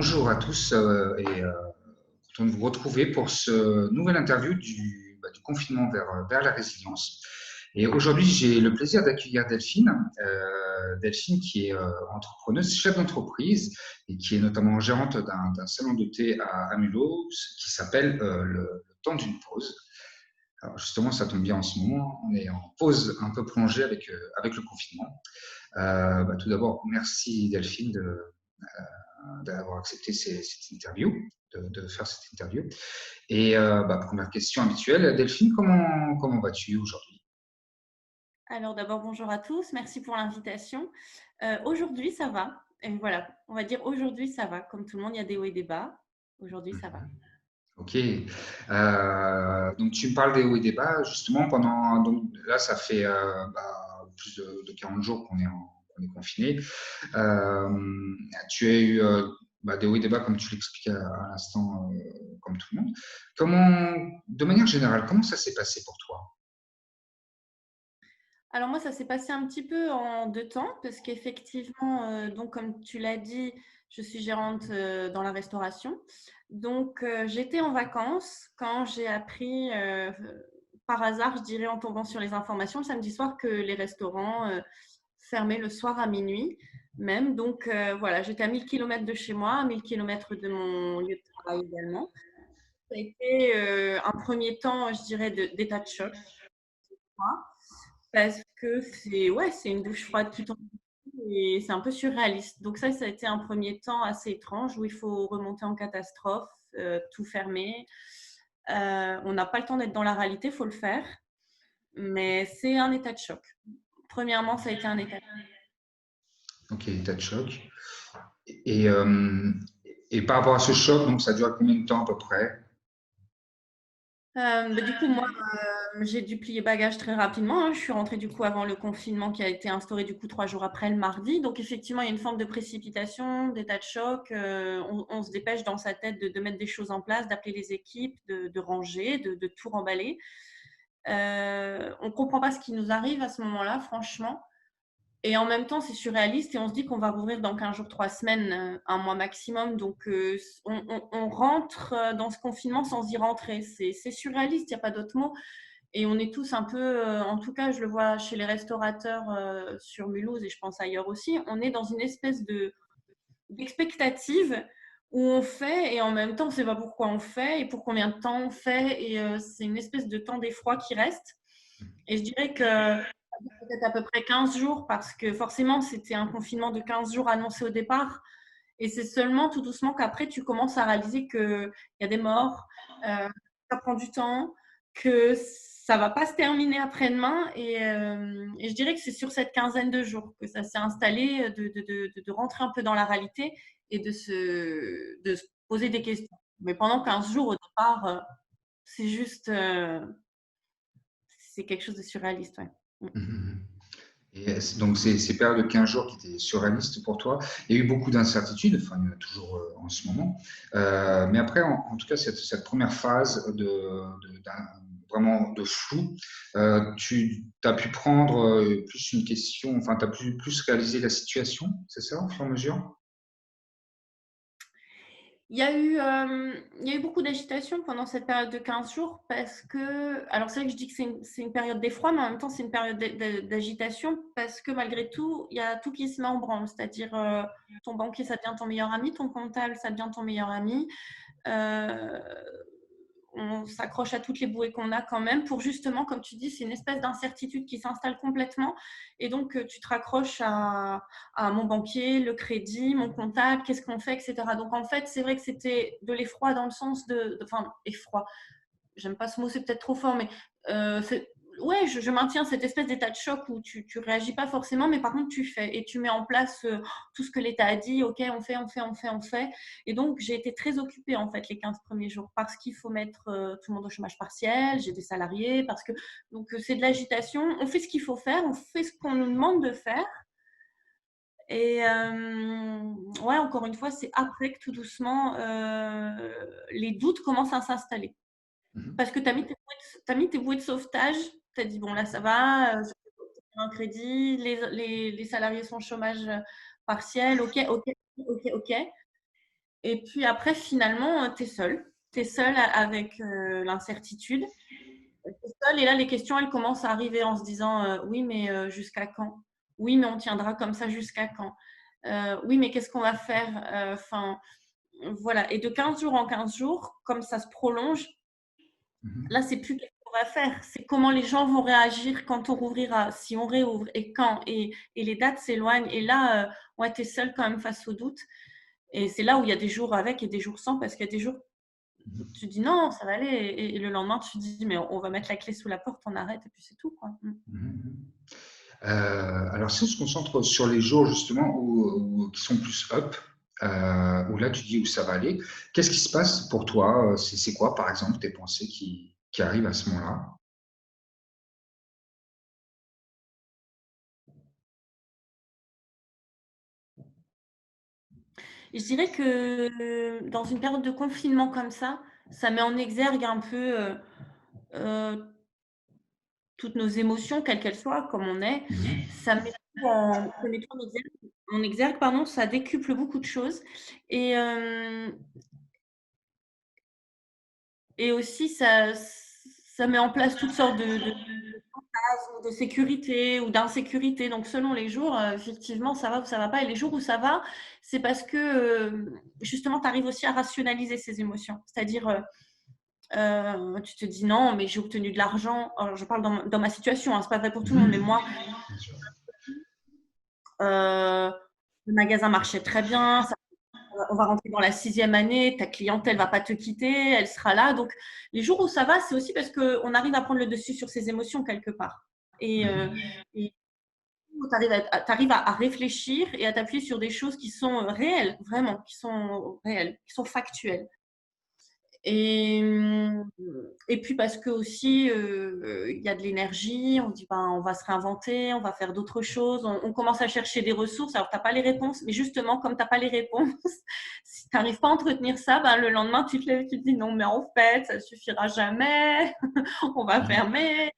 Bonjour à tous content de vous retrouver pour ce nouvel interview du confinement vers la résilience. Et aujourd'hui, j'ai le plaisir d'accueillir Delphine. Delphine qui est entrepreneuse, chef d'entreprise et qui est notamment gérante d'un salon de thé à Mulhouse qui s'appelle le temps d'une pause. Alors justement, ça tombe bien en ce moment, on est en pause un peu prolongée avec le confinement. Tout d'abord, merci Delphine d'avoir accepté cette interview, de faire cette interview. Et première question habituelle, Delphine, comment vas-tu aujourd'hui? Alors d'abord, bonjour à tous, merci pour l'invitation. Aujourd'hui, ça va. Et voilà, on va dire aujourd'hui, ça va. Comme tout le monde, il y a des hauts et des bas. Aujourd'hui, ça va. Ok. Donc tu me parles des hauts et des bas, justement, donc là, ça fait plus de 40 jours qu'on est confiné. Tu as eu des hauts et des bas, comme tu l'expliquais à l'instant, comme tout le monde. De manière générale, comment ça s'est passé pour toi? Alors moi, ça s'est passé un petit peu en deux temps, parce qu'effectivement, donc comme tu l'as dit, je suis gérante dans la restauration. Donc j'étais en vacances quand j'ai appris, par hasard, je dirais en tombant sur les informations le samedi soir, que les restaurants fermaient le soir à minuit même. Donc voilà, j'étais à 1000 km de chez moi, à 1000 km de mon lieu de travail également. Ça a été un premier temps, je dirais, d'état de choc, parce que c'est une douche froide qui tombe et c'est un peu surréaliste. Donc ça a été un premier temps assez étrange où il faut remonter en catastrophe, tout fermer. On n'a pas le temps d'être dans la réalité, il faut le faire, mais c'est un état de choc. Premièrement, ça a été un état de choc. Ok, état de choc. Et, euh, et par rapport à ce choc, donc ça dure combien de temps à peu près? Du coup, moi, j'ai dû plier bagages très rapidement, hein. Je suis rentrée du coup avant le confinement qui a été instauré du coup 3 jours après le mardi. Donc effectivement, il y a une forme de précipitation, d'état de choc. On se dépêche dans sa tête de mettre des choses en place, d'appeler les équipes, de ranger, de tout remballer. On ne comprend pas ce qui nous arrive à ce moment-là, franchement. Et en même temps, c'est surréaliste et on se dit qu'on va rouvrir dans 15 jours, 3 semaines, un mois maximum. Donc, on rentre dans ce confinement sans y rentrer. C'est surréaliste, il n'y a pas d'autre mot. Et on est tous un peu, en tout cas, je le vois chez les restaurateurs sur Mulhouse et je pense ailleurs aussi, on est dans une espèce d'expectative où on fait et en même temps, on ne sait pas pourquoi on fait et pour combien de temps on fait. Et c'est une espèce de temps d'effroi qui reste. Et je dirais que peut-être à peu près 15 jours parce que forcément, c'était un confinement de 15 jours annoncé au départ. Et c'est seulement tout doucement qu'après, tu commences à réaliser qu'il y a des morts, ça prend du temps, que ça ne va pas se terminer après-demain. Et je dirais que c'est sur cette quinzaine de jours que ça s'est installé, de rentrer un peu dans la réalité et de se poser des questions. Mais pendant 15 jours au départ, c'est juste, c'est quelque chose de surréaliste. Ouais. Mm. Mhm. Donc, ces périodes de 15 jours qui étaient surréalistes pour toi, il y a eu beaucoup d'incertitudes, enfin, il y en a toujours en ce moment. Mais après, en tout cas, cette première phase vraiment de flou, tu as pu prendre plus une question, enfin, tu as pu plus réaliser la situation, c'est ça, au fur et à mesure? Il y a eu beaucoup d'agitation pendant cette période de 15 jours parce que, alors c'est vrai que je dis que c'est une période d'effroi, mais en même temps c'est une période d'agitation parce que malgré tout, il y a tout qui se met en branle, c'est-à-dire ton banquier, ça devient ton meilleur ami, ton comptable, ça devient ton meilleur ami. Euh, on s'accroche à toutes les bouées qu'on a quand même pour justement, comme tu dis, c'est une espèce d'incertitude qui s'installe complètement. Et donc, tu te raccroches à mon banquier, le crédit, mon comptable, qu'est-ce qu'on fait, etc. Donc, en fait, c'est vrai que c'était de l'effroi dans le sens enfin, effroi. J'aime pas ce mot, c'est peut-être trop fort, mais ouais, je maintiens cette espèce d'état de choc où tu réagis pas forcément, mais par contre tu fais et tu mets en place tout ce que l'État a dit. Ok, on fait, on fait, on fait, on fait. Et donc j'ai été très occupée en fait les 15 premiers jours parce qu'il faut mettre tout le monde au chômage partiel. J'ai des salariés parce que donc c'est de l'agitation. On fait ce qu'il faut faire, on fait ce qu'on nous demande de faire. Et ouais, encore une fois, c'est après que tout doucement les doutes commencent à s'installer. Mhm. Parce que tu as mis mis tes bouées de sauvetage, tu as dit: «Bon là ça va, j'ai un crédit, les salariés sont au chômage partiel, OK, OK, OK, OK». Et puis après, finalement, tu es seul. Tu es seul avec l'incertitude. Tu es seul et là, les questions, elles commencent à arriver en se disant oui, mais jusqu'à quand? Oui, mais on tiendra comme ça jusqu'à quand? Oui, mais qu'est-ce qu'on va faire? Enfin, voilà. Et de 15 jours en 15 jours, comme ça se prolonge, Mhm. là, c'est plus qu'est-ce qu'on va faire. C'est comment les gens vont réagir quand on rouvrira, si on réouvre et quand. Et les dates s'éloignent. Et là, ouais, tu es seul quand même face au doute. Et c'est là où il y a des jours avec et des jours sans, parce qu'il y a des jours où tu dis non, ça va aller. Et le lendemain, tu dis, mais on va mettre la clé sous la porte, on arrête, et puis c'est tout, quoi. Mhm. Alors, si on se concentre sur les jours justement qui sont plus up, où là tu dis où ça va aller, qu'est-ce qui se passe pour toi? C'est quoi, par exemple, tes pensées qui arrivent à ce moment-là? Je dirais que dans une période de confinement comme ça met en exergue un peu euh, toutes nos émotions, quelles qu'elles soient, comme on est. Mhm. Ça met tout en exergue, pardon, ça décuple beaucoup de choses. Et, euh, et aussi, ça met en place toutes sortes de sécurité ou d'insécurité. Donc, selon les jours, effectivement, ça va ou ça va pas. Et les jours où ça va, c'est parce que justement, tu arrives aussi à rationaliser ces émotions. C'est-à-dire, tu te dis non, mais j'ai obtenu de l'argent. Alors, je parle dans ma situation, hein, c'est pas vrai pour tout le monde, mais Mhm. moi, Bien sûr. euh, le magasin marchait très bien. On va rentrer dans la 6e année. Ta clientèle va pas te quitter, elle sera là. Donc, les jours où ça va, c'est aussi parce qu'on arrive à prendre le dessus sur ses émotions quelque part. Et, euh, Mhm. et tu arrives à réfléchir et à t'appuyer sur des choses qui sont réelles, vraiment, qui sont réelles, qui sont factuelles. Et, et puis parce que aussi, il y a de l'énergie, on dit ben, on va se réinventer, on va faire d'autres choses, on commence à chercher des ressources. Alors, tu n'as pas les réponses, mais justement, comme tu n'as pas les réponses, si tu n'arrives pas à entretenir ça, ben, le lendemain, tu te lèves et tu te dis non, mais en fait, ça ne suffira jamais, on va Mhm. fermer.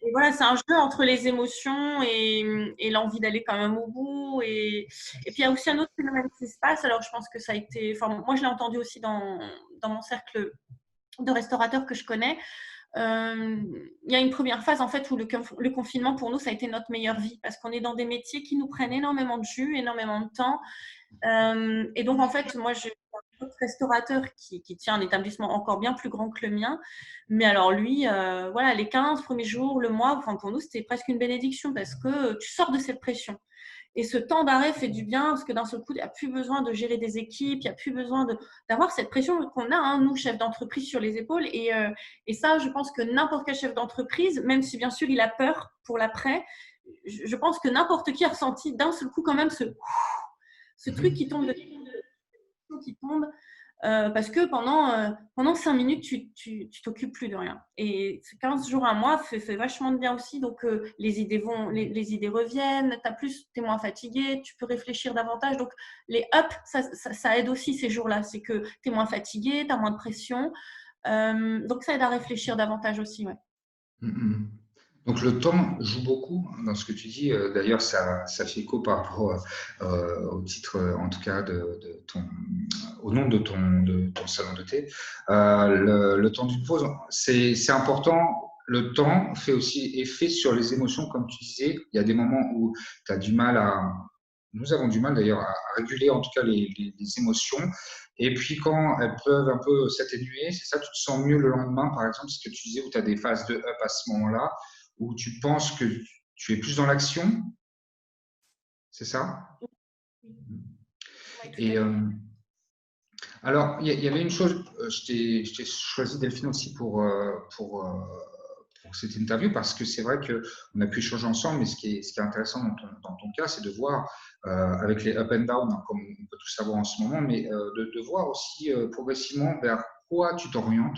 Et voilà, c'est un jeu entre les émotions et l'envie d'aller quand même au bout. Et puis, il y a aussi un autre phénomène qui se passe. Alors, je pense que ça a été. Enfin, moi, je l'ai entendu aussi dans mon cercle de restaurateurs que je connais. Il y a une première phase, en fait, où le confinement, pour nous, ça a été notre meilleure vie parce qu'on est dans des métiers qui nous prennent énormément de jus, énormément de temps. Et donc, en fait, moi, j'ai un autre restaurateur qui tient un établissement encore bien plus grand que le mien. Mais alors, lui, voilà, les 15 premiers jours, le mois, enfin, pour nous, c'était presque une bénédiction parce que tu sors de cette pression. Et ce temps d'arrêt fait du bien parce que d'un seul coup, il n'y a plus besoin de gérer des équipes, il n'y a plus besoin d'avoir cette pression qu'on a, hein, nous, chefs d'entreprise, sur les épaules. Et ça, je pense que n'importe quel chef d'entreprise, même si bien sûr il a peur pour l'après, je pense que n'importe qui a ressenti d'un seul coup quand même ce truc Mhm. qui tombe de qui tombe parce que pendant 5 minutes, tu t'occupes plus de rien. Et 15 jours, un mois fait vachement de bien aussi. Donc, les idées reviennent, t'es moins fatigué, tu peux réfléchir davantage. Donc, les ups, ça aide aussi ces jours-là. C'est que tu es moins fatigué, tu as moins de pression. Donc, ça aide à réfléchir davantage aussi. Ouais. Mhm. Donc le temps joue beaucoup dans ce que tu dis. D'ailleurs, ça fait écho par rapport au titre, en tout cas, au nom de ton salon de thé. Le temps d'une pause, c'est important. Le temps fait aussi effet sur les émotions, comme tu disais. Il y a des moments où tu as du mal nous avons du mal d'ailleurs à réguler en tout cas les émotions. Et puis quand elles peuvent un peu s'atténuer, c'est ça, tu te sens mieux le lendemain, par exemple, ce que tu disais, où tu as des phases de up à ce moment-là, où tu penses que tu es plus dans l'action, c'est ça? Oui, tout à Et fait. alors, il y avait une chose, je t'ai choisi Delphine aussi pour cette interview parce que c'est vrai qu'on a pu échanger ensemble, mais ce qui est intéressant dans ton cas, c'est de voir, avec les up and down, hein, comme on peut tout savoir en ce moment, mais de voir aussi progressivement vers quoi tu t'orientes,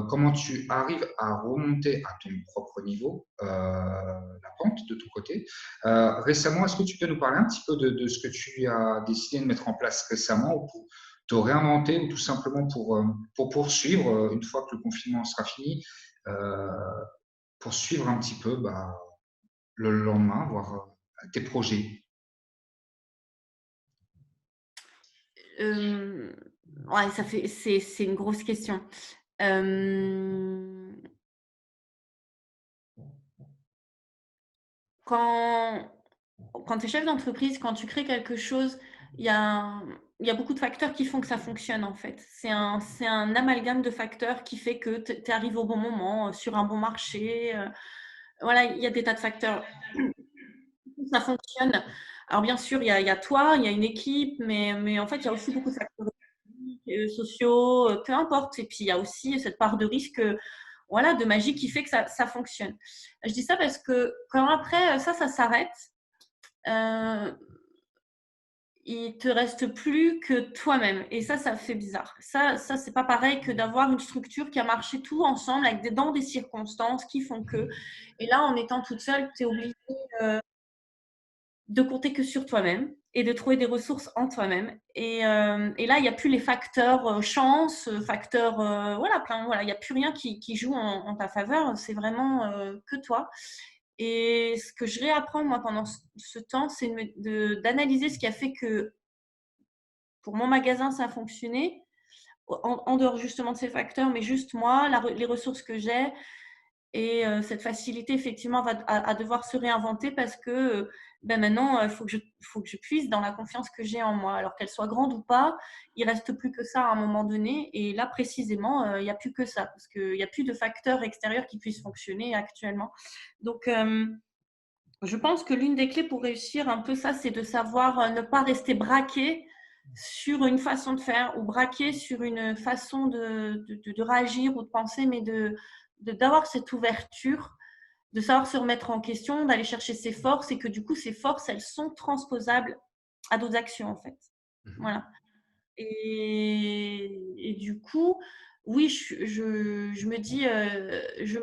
comment tu arrives à remonter à ton propre niveau, la pente de ton côté. Récemment, est-ce que tu peux nous parler un petit peu de ce que tu as décidé de mettre en place récemment ou te réinventer ou tout simplement pour poursuivre, une fois que le confinement sera fini, euh, poursuivre un petit peu bah, le lendemain, voir tes projets. Ouais, c'est une grosse question. Euh, quand quand tu es chef d'entreprise, quand tu crées quelque chose, il y a, il y a beaucoup de facteurs qui font que ça fonctionne en fait. C'est un amalgame de facteurs qui fait que tu arrives au bon moment, sur un bon marché. Voilà, il y a des tas de facteurs. Ça fonctionne. Alors bien sûr, il y a toi, il y a une équipe, mais en fait, il y a aussi beaucoup de facteurs économiques, sociaux, peu importe. Et puis, il y a aussi cette part de risque, voilà, de magie qui fait que ça fonctionne. Je dis ça parce que quand après, ça s'arrête, euh, il te reste plus que toi-même. Et ça fait bizarre. Ça c'est pas pareil que d'avoir une structure qui a marché tout ensemble avec dans des circonstances qui font que. Et là, en étant toute seule, tu es obligé de compter que sur toi-même et de trouver des ressources en toi-même. Et là, il n'y a plus les facteurs chance, facteurs, voilà, plein, voilà, il n'y a plus rien qui joue en ta faveur. C'est vraiment que toi. Et ce que je réapprends, moi, pendant ce temps, c'est d'analyser ce qui a fait que pour mon magasin, ça a fonctionné, en dehors justement de ces facteurs, mais juste moi, les ressources que j'ai. Et cette facilité, effectivement, à devoir se réinventer parce que ben maintenant, il faut que je puisse dans la confiance que j'ai en moi. Alors qu'elle soit grande ou pas, il reste plus que ça à un moment donné. Et là, précisément, il n'y a plus que ça parce qu'il n'y a plus de facteurs extérieurs qui puissent fonctionner actuellement. Donc, je pense que l'une des clés pour réussir un peu ça, c'est de savoir ne pas rester braqué sur une façon de faire ou braqué sur une façon de réagir ou de penser, mais d'avoir cette ouverture, de savoir se remettre en question, d'aller chercher ses forces et que du coup, ces forces, elles sont transposables à d'autres actions en fait. Voilà. Et du coup, oui, je me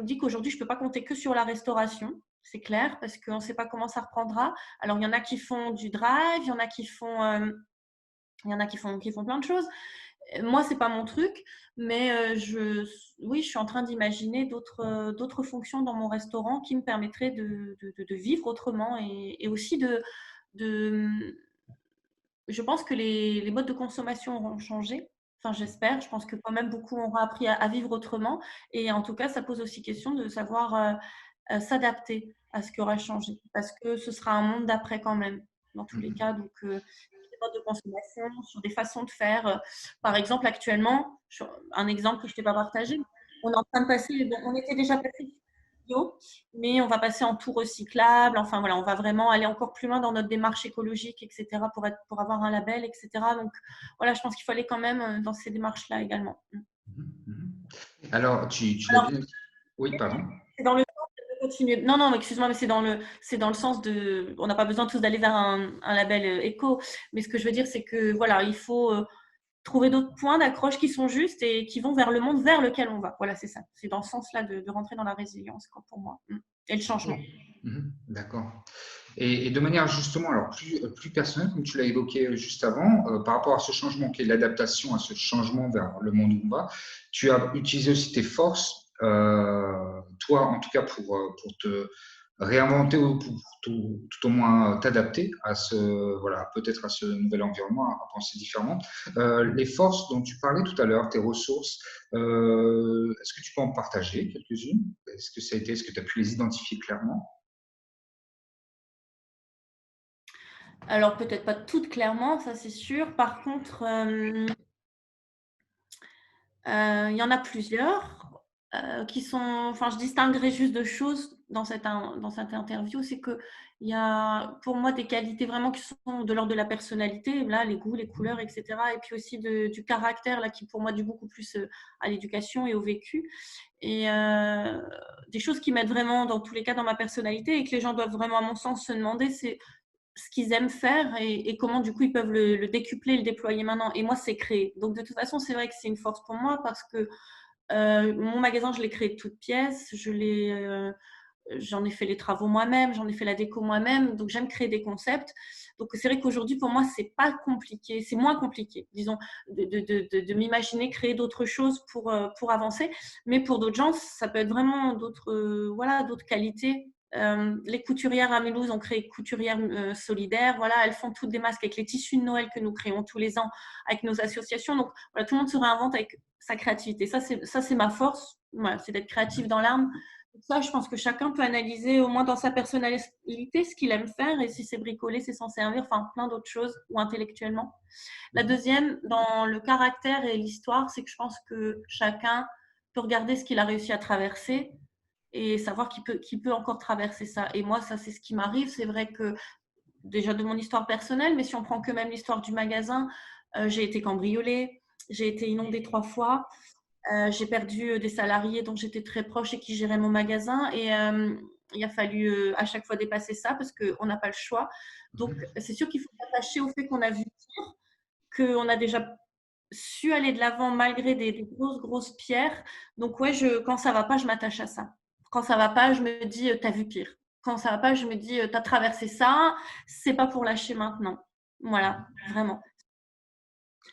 dis qu'aujourd'hui, je ne peux pas compter que sur la restauration, c'est clair, parce qu'on ne sait pas comment ça reprendra. Alors, il y en a qui font du drive, il y en a il y en a qui font plein de choses. Moi, c'est pas mon truc, mais oui, je suis en train d'imaginer d'autres fonctions dans mon restaurant qui me permettraient de vivre autrement et aussi de, je pense que les modes de consommation auront changé. Enfin, j'espère. Je pense que quand même beaucoup auront appris à vivre autrement. Et en tout cas, ça pose aussi question de savoir s'adapter à ce qui aura changé. Parce que ce sera un monde d'après quand même, dans tous les cas. Donc, des modes de consommation, sur des façons de faire. Par exemple, actuellement, un exemple que je ne t'ai pas partagé, on est en train de passer, bon, on était déjà passé bio, mais on va passer en tout recyclable. Enfin voilà, on va vraiment aller encore plus loin dans notre démarche écologique, etc., pour avoir un label, etc. Donc voilà, je pense qu'il faut aller quand même dans ces démarches-là également. Alors, tu l'as Alors, bien. Oui, pardon. c'est dans le sens de continuer. Non, non, excuse-moi, mais c'est dans le sens de. On n'a pas besoin tous d'aller vers un label éco, mais ce que je veux dire, c'est que voilà, il faut trouver d'autres points d'accroche qui sont justes et qui vont vers le monde vers lequel on va. Voilà, c'est ça. C'est dans ce sens-là de rentrer dans la résilience, quoi, pour moi. Et le changement. D'accord. Et de manière justement alors plus personnelle, comme tu l'as évoqué juste avant, par rapport à ce changement qui est l'adaptation à ce changement vers le monde où on va, tu as utilisé aussi tes forces, toi en tout cas pour te réinventer ou pour tout au moins t'adapter à voilà, peut-être à ce nouvel environnement, à penser différemment. Les forces dont tu parlais tout à l'heure, tes ressources, est-ce que tu peux en partager quelques-unes? Est-ce que tu as pu les identifier clairement? Alors, peut-être pas toutes clairement, ça c'est sûr. Par contre, il y en a plusieurs qui sont. Enfin, je distinguerai juste deux choses dans dans cette interview. C'est qu'il y a pour moi des qualités vraiment qui sont de l'ordre de la personnalité, là, les goûts, les couleurs, etc. Et puis aussi du caractère, là, qui pour moi du beaucoup plus à l'éducation et au vécu. Et des choses qui m'aident vraiment dans tous les cas dans ma personnalité et que les gens doivent vraiment, à mon sens, se demander, c'est ce qu'ils aiment faire et comment du coup ils peuvent le décupler, le déployer maintenant. Et moi, c'est créer. Donc de toute façon, c'est vrai que c'est une force pour moi parce que mon magasin, je l'ai créé de toutes pièces. J'en ai fait les travaux moi-même, j'en ai fait la déco moi-même. Donc j'aime créer des concepts. Donc c'est vrai qu'aujourd'hui, pour moi, c'est pas compliqué, c'est moins compliqué, disons, de m'imaginer créer d'autres choses pour avancer. Mais pour d'autres gens, ça peut être vraiment d'autres voilà, d'autres qualités Les couturières à Mulhouse ont créé Couturières Solidaires. Voilà, elles font toutes des masques avec les tissus de Noël que nous créons tous les ans avec nos associations. Donc, voilà, tout le monde se réinvente avec sa créativité. Ça, c'est ma force, voilà, c'est d'être créatif dans l'âme. Ça, je pense que chacun peut analyser, au moins dans sa personnalité, ce qu'il aime faire, et si c'est bricoler, c'est s'en servir, enfin plein d'autres choses, ou intellectuellement. La deuxième, dans le caractère et l'histoire, c'est que je pense que chacun peut regarder ce qu'il a réussi à traverser et savoir qu'il peut encore traverser ça. Et moi, ça, c'est ce qui m'arrive. C'est vrai que, déjà de mon histoire personnelle, mais si on prend que même l'histoire du magasin, j'ai été cambriolée, j'ai été inondée 3 fois, j'ai perdu des salariés dont j'étais très proche et qui géraient mon magasin. Et il a fallu à chaque fois dépasser ça parce qu'on n'a pas le choix. Donc, c'est sûr qu'il faut s'attacher au fait qu'on a vu pire, qu'on a déjà su aller de l'avant malgré des grosses pierres. Donc, ouais, quand ça va pas, je m'attache à ça. Quand ça va pas, je me dis, t'as vu pire. Quand ça va pas, je me dis, t'as traversé ça, c'est pas pour lâcher maintenant. Voilà, vraiment.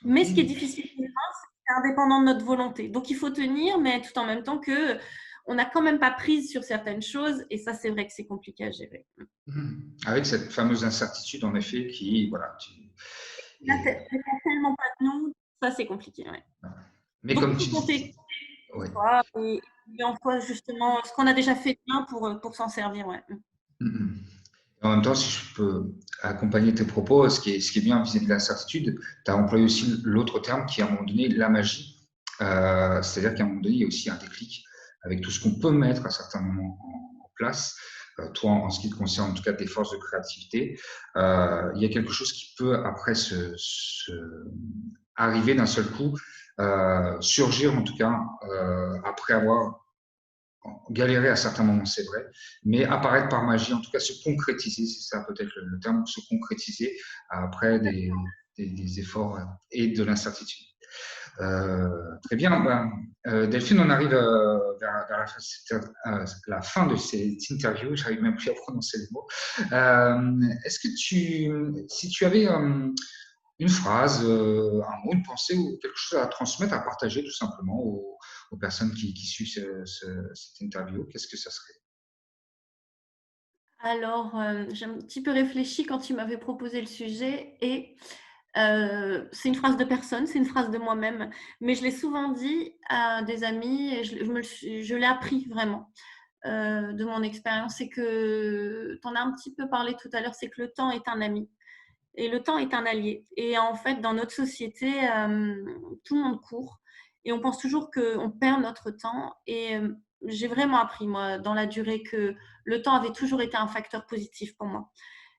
Mais ce qui est difficile pour moi, c'est indépendant de notre volonté. Donc, il faut tenir, mais tout en même temps que on n'a quand même pas prise sur certaines choses. Et ça, c'est vrai que c'est compliqué à gérer. Avec cette fameuse incertitude, en effet, qui, voilà. Là, c'est tellement pas de nous. Ça, c'est compliqué, ouais. Mais Donc, comme il tu faut dis, compter ouais. et en quoi, justement, ce qu'on a déjà fait de bien pour s'en servir, ouais. En même temps, si je peux accompagner tes propos, ce qui est bien vis-à-vis de l'incertitude, tu as employé aussi l'autre terme qui est à un moment donné la magie. C'est-à-dire qu'à un moment donné, il y a aussi un déclic avec tout ce qu'on peut mettre à certains moments en place. Toi, en ce qui te concerne, en tout cas tes forces de créativité, il y a quelque chose qui peut après arriver d'un seul coup, surgir en tout cas après avoir galéré à certains moments, c'est vrai, mais apparaître par magie, en tout cas se concrétiser, c'est ça peut-être le terme, se concrétiser après des efforts et de l'incertitude. Très bien. Ben, Delphine, on arrive vers la fin de cette interview. J'arrive même plus à prononcer les mots. Est-ce que si tu avais une phrase, un mot, une pensée ou quelque chose à transmettre, à partager tout simplement aux personnes qui suivent cette interview, qu'est-ce que ça serait? Alors, j'ai un petit peu réfléchi quand tu m'avais proposé le sujet et c'est une phrase de personne, c'est une phrase de moi-même, mais je l'ai souvent dit à des amis et je l'ai appris vraiment de mon expérience. C'est que, tu en as un petit peu parlé tout à l'heure, c'est que le temps est un ami et le temps est un allié. Et en fait, dans notre société, tout le monde court et on pense toujours qu'on perd notre temps. Et j'ai vraiment appris, moi, dans la durée, que le temps avait toujours été un facteur positif pour moi.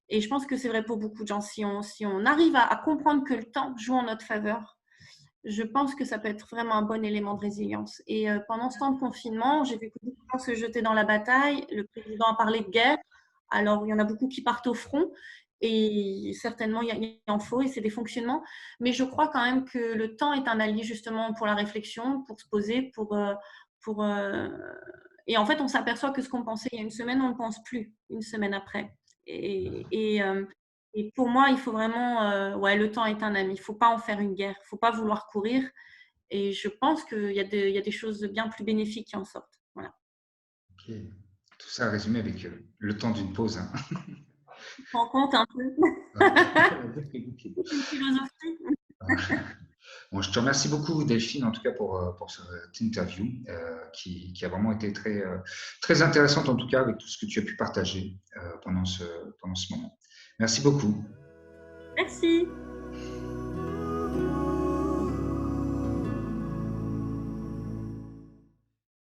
Et je pense que c'est vrai pour beaucoup de gens. Si on arrive à comprendre que le temps joue en notre faveur, je pense que ça peut être vraiment un bon élément de résilience. Et pendant ce temps de confinement, j'ai vu beaucoup de gens se jeter dans la bataille. Le président a parlé de guerre. Alors, il y en a beaucoup qui partent au front. Et certainement, il en faut et c'est des fonctionnements. Mais je crois quand même que le temps est un allié justement pour la réflexion, pour se poser, pour et en fait, on s'aperçoit que ce qu'on pensait il y a une semaine, on ne le pense plus une semaine après. Et pour moi, il faut vraiment, ouais, le temps est un ami. Il ne faut pas en faire une guerre. Il ne faut pas vouloir courir. Et je pense qu'il y a des choses bien plus bénéfiques qui en sortent. Voilà. Ok. Tout ça résumé avec le temps d'une pause, hein. Tu te rends compte un peu? C'est une philosophie. Bon, je te remercie beaucoup, Delphine, en tout cas pour cette interview qui a vraiment été très intéressante, en tout cas, avec tout ce que tu as pu partager pendant ce moment. Merci beaucoup. Merci.